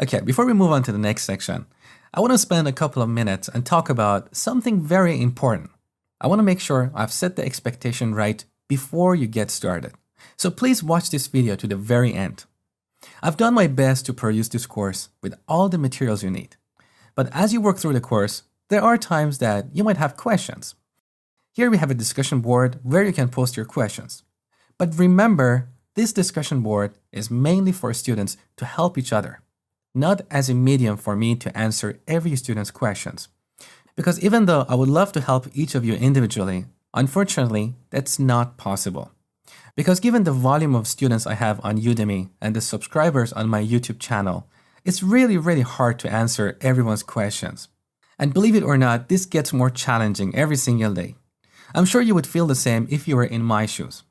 Okay, before we move on to the next section, I want to spend a couple of minutes and talk about something very important. I want to make sure I've set the expectation right before you get started. So please watch this video to the very end. I've done my best to produce this course with all the materials you need. But as you work through the course, there are times that you might have questions. Here we have a discussion board where you can post your questions. But remember, this discussion board is mainly for students to help each other, not as a medium for me to answer every student's questions. Because even though I would love to help each of you individually, unfortunately, that's not possible. Because given the volume of students I have on Udemy and the subscribers on my YouTube channel, it's really hard to answer everyone's questions. And believe it or not, this gets more challenging every single day. I'm sure you would feel the same if you were in my shoes.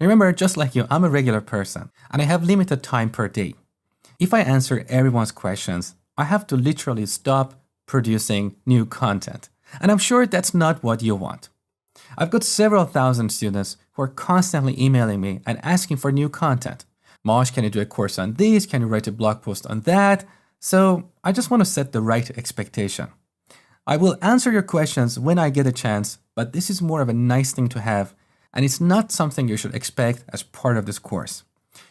Remember, just like you, I'm a regular person, and I have limited time per day. If I answer everyone's questions, I have to literally stop producing new content. And I'm sure that's not what you want. I've got several thousand students who are constantly emailing me and asking for new content. Mosh, can you do a course on this? Can you write a blog post on that? So I just want to set the right expectation. I will answer your questions when I get a chance, but this is more of a nice thing to have, and it's not something you should expect as part of this course.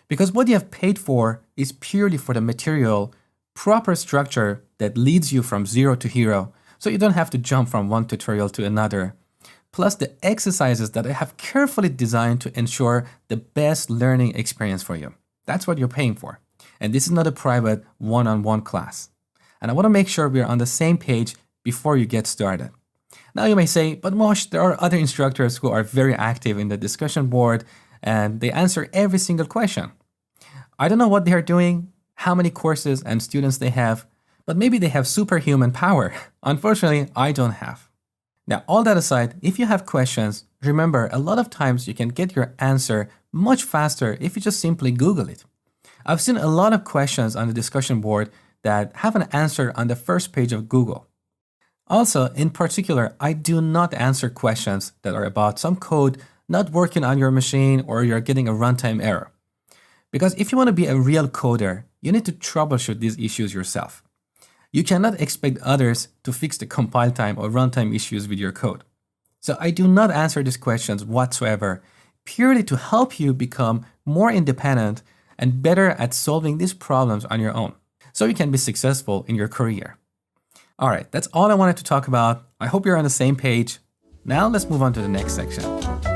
Because what you have paid for is purely for the material, proper structure that leads you from zero to hero, so you don't have to jump from one tutorial to another. Plus the exercises that I have carefully designed to ensure the best learning experience for you. That's what you're paying for. And this is not a private one-on-one class. And I want to make sure we're on the same page before you get started. Now you may say, but Mosh, there are other instructors who are very active in the discussion board and they answer every single question. I don't know what they are doing, how many courses and students they have, but maybe they have superhuman power. Unfortunately, I don't have. Now, all that aside, if you have questions, remember a lot of times you can get your answer much faster if you just simply Google it. I've seen a lot of questions on the discussion board that have an answer on the first page of Google. Also, in particular, I do not answer questions that are about some code not working on your machine or you're getting a runtime error. Because if you want to be a real coder, you need to troubleshoot these issues yourself. You cannot expect others to fix the compile time or runtime issues with your code. So I do not answer these questions whatsoever, purely to help you become more independent and better at solving these problems on your own, so you can be successful in your career. All right, that's all I wanted to talk about. I hope you're on the same page. Now let's move on to the next section.